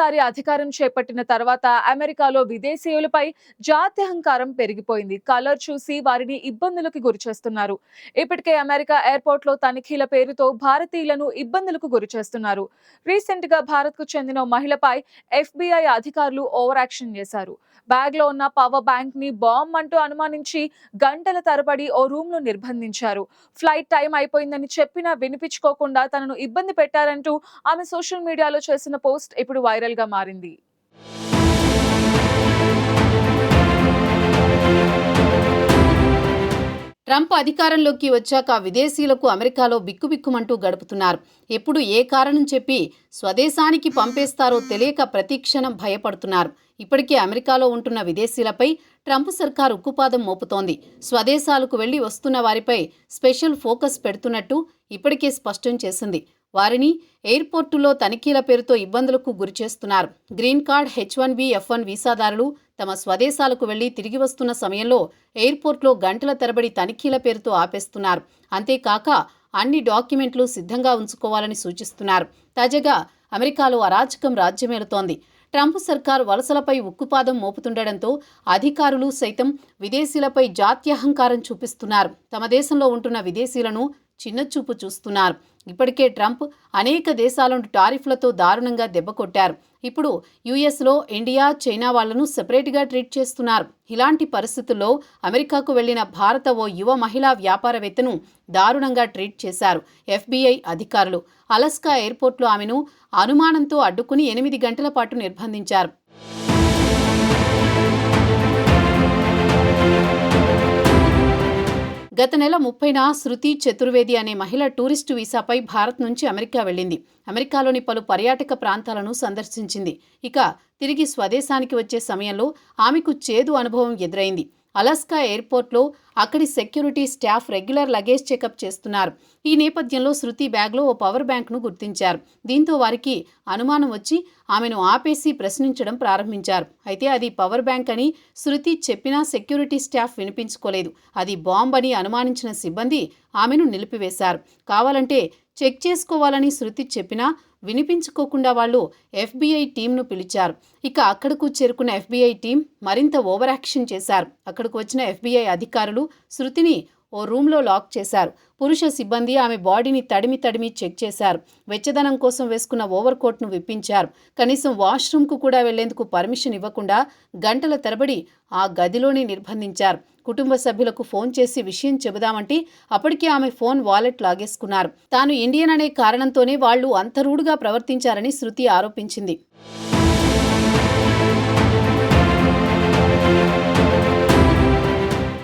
రెండోసారి అధికారం చేపట్టిన తర్వాత అమెరికాలో విదేశీయులపై జాత్యహంకారం పెరిగిపోయింది. కలర్ చూసి వారిని ఇబ్బందులకు గురిచేస్తున్నారు. ఇప్పటికే అమెరికా ఎయిర్పోర్ట్ లో తనిఖీల పేరుతో భారతీయులను ఇబ్బందులకు గురిచేస్తున్నారు. రీసెంట్ గా భారత్ కు చెందిన మహిళపై FBI అధికారులు ఓవర్ యాక్షన్ చేశారు. బ్యాగ్ లో ఉన్న పవర్ బ్యాంక్ ని బాంబ్ అంటూ అనుమానించి గంటల తరబడి ఓ రూమ్ లో నిర్బంధించారు. ఫ్లైట్ టైం అయిపోయిందని చెప్పినా వినిపించుకోకుండా తనను ఇబ్బంది పెట్టారంటూ ఆమె సోషల్ మీడియాలో చేసిన పోస్ట్ ఇప్పుడు వైరల్ గా మారింది. ట్రంప్ అధికారంలోకి వచ్చాక విదేశీయులకు అమెరికాలో బిక్కుబిక్కుమంటూ గడుపుతున్నారు. ఎప్పుడు ఏ కారణం చెప్పి స్వదేశానికి పంపేస్తారో తెలియక ప్రతిక్షణం భయపడుతున్నారు. ఇప్పటికే అమెరికాలో ఉంటున్న విదేశీయులపై ట్రంప్ సర్కార్ ఉక్కుపాదం మోపుతోంది. స్వదేశాలకు వెళ్లి వస్తున్న వారిపై స్పెషల్ ఫోకస్ పెడుతున్నట్టు ఇప్పటికే స్పష్టం చేసింది. వారిని ఎయిర్పోర్టులో తనిఖీల పేరుతో ఇబ్బందులకు గురిచేస్తున్నారు. గ్రీన్ కార్డ్, H1B, F1 వీసాదారులు తమ స్వదేశాలకు వెళ్లి తిరిగి వస్తున్న సమయంలో ఎయిర్పోర్ట్లో గంటల తరబడి తనిఖీల పేరుతో ఆపేస్తున్నారు. అంతేకాక అన్ని డాక్యుమెంట్లు సిద్ధంగా ఉంచుకోవాలని సూచిస్తున్నారు. తాజాగా అమెరికాలో అరాచకం రాజ్యమేలుతోంది. ట్రంప్ సర్కార్ వలసలపై ఉక్కుపాదం మోపుతుండటంతో అధికారులు సైతం విదేశీయులపై జాత్యహంకారం చూపిస్తున్నారు. తమ దేశంలో ఉంటున్న విదేశీయులను చిన్నచూపు చూస్తున్నారు. ఇప్పటికే ట్రంప్ అనేక దేశాలను టారిఫ్లతో దారుణంగా దెబ్బకొట్టారు. ఇప్పుడు యుఎస్లో ఇండియా, చైనా వాళ్లను సెపరేట్గా ట్రీట్ చేస్తున్నారు. ఇలాంటి పరిస్థితుల్లో అమెరికాకు వెళ్లిన భారత ఓ యువ మహిళా వ్యాపారవేత్తను దారుణంగా ట్రీట్ చేశారు FBI అధికారులు. అలస్కా ఎయిర్పోర్ట్లో ఆమెను అనుమానంతో అడ్డుకుని 8 గంటల పాటు నిర్బంధించారు. గత నెల 30న శృతి చతుర్వేది అనే మహిళ టూరిస్టు వీసాపై భారత్ నుంచి అమెరికా వెళ్ళింది. అమెరికాలోని పలు పర్యాటక ప్రాంతాలను సందర్శించింది. ఇక తిరిగి స్వదేశానికి వచ్చే సమయంలో ఆమెకు చేదు అనుభవం ఎదురైంది. అలస్కా ఎయిర్పోర్ట్లో అక్కడి security staff regular luggage checkup చేస్తున్నారు. ఈ నేపథ్యంలో శృతి బ్యాగ్లో ఓ పవర్ బ్యాంక్ను గుర్తించారు. దీంతో వారికి అనుమానం వచ్చి ఆమెను ఆపేసి ప్రశ్నించడం ప్రారంభించారు. అయితే అది పవర్ బ్యాంక్ అని శృతి చెప్పినా సెక్యూరిటీ స్టాఫ్ వినిపించుకోలేదు. అది బాంబ్ అని అనుమానించిన సిబ్బంది ఆమెను నిలిపివేశారు. కావాలంటే చెక్ చేసుకోవాలని శృతి చెప్పినా వినిపించుకోకుండా వాళ్ళు FBI టీంను పిలిచారు. ఇక అక్కడకు చేరుకున్న FBI టీం మరింత ఓవర్ యాక్షన్ చేశారు. అక్కడకు వచ్చిన FBI అధికారులు శృతిని ఓ రూమ్లో లాక్ చేశారు. పురుష సిబ్బంది ఆమె బాడీని తడిమి చెక్ చేశారు. వెచ్చదనం కోసం వేసుకున్న ఓవర్ కోట్ను విప్పించారు. కనీసం వాష్రూమ్కు కూడా వెళ్లేందుకు పర్మిషన్ ఇవ్వకుండా గంటల తరబడి ఆ గదిలోనే నిర్బంధించారు. కుటుంబ సభ్యులకు ఫోన్ చేసి విషయం చెబుదామంటే అప్పటికే ఆమె ఫోన్ వాలెట్ లాగేసుకున్నారు. తాను ఇండియన్ అనే కారణంతోనే వాళ్లు అంత రూడ్గా ప్రవర్తించారని శృతి ఆరోపించింది.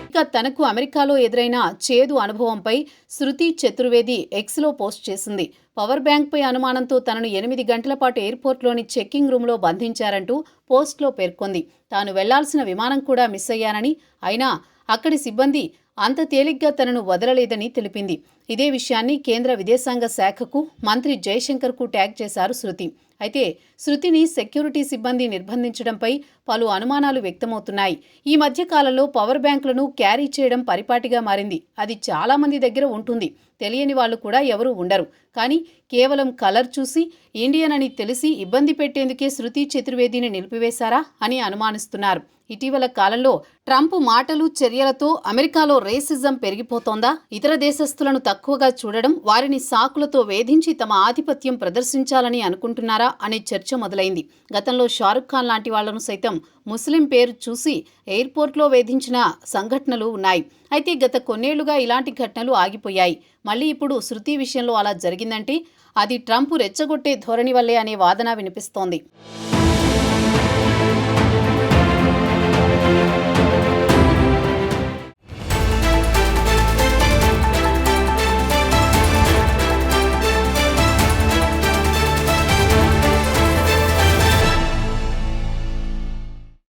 ఇక తనకు అమెరికాలో ఎదురైన చేదు అనుభవంపై శృతి చతుర్వేది ఎక్స్లో పోస్ట్ చేసింది. పవర్ బ్యాంక్పై అనుమానంతో తనను 8 గంటల పాటు ఎయిర్పోర్ట్లోని చెక్కింగ్ రూమ్లో బంధించారంటూ పోస్ట్లో పేర్కొంది. తాను వెళ్లాల్సిన విమానం కూడా మిస్ అయ్యానని, అయినా అక్కడి సిబ్బంది అంత తేలిగ్గా తనను వదలలేదని తెలిపింది. ఇదే విషయాన్ని కేంద్ర విదేశాంగ శాఖకు మంత్రి జయశంకర్కు ట్యాగ్ చేశారు శృతి. అయితే శృతిని సెక్యూరిటీ సిబ్బంది నిర్బంధించడంపై పలు అనుమానాలు వ్యక్తమవుతున్నాయి. ఈ మధ్య కాలంలో పవర్ బ్యాంకులను క్యారీ చేయడం పరిపాటిగా మారింది. అది చాలా మంది దగ్గర ఉంటుంది. తెలియని వాళ్ళు కూడా ఎవరూ ఉండరు. కానీ కేవలం కలర్ చూసి ఇండియన్ అని తెలిసి ఇబ్బంది పెట్టేందుకే శృతి చతుర్వేదిని నిలిపివేశారా అని అనుమానిస్తున్నారు. ఇటీవల కాలంలో ట్రంప్ మాటలు, చర్యలతో అమెరికాలో రేసిజం పెరిగిపోతోందా? ఇతర దేశస్థులను తక్కువగా చూడడం, వారిని సాకులతో వేధించి తమ ఆధిపత్యం ప్రదర్శించాలని అనుకుంటున్నారా అనే చర్చ మొదలైంది. గతంలో షారుఖ్ ఖాన్ లాంటి వాళ్లను సైతం ముస్లిం పేరు చూసి ఎయిర్పోర్ట్లో వేధించిన సంఘటనలు ఉన్నాయి. అయితే గత కొన్నేళ్లుగా ఇలాంటి ఘటనలు ఆగిపోయాయి. మళ్లీ ఇప్పుడు శృతి విషయంలో అలా జరిగిందంటే అది ట్రంప్ రెచ్చగొట్టే ధోరణి వల్లే అనే వాదన వినిపిస్తోంది.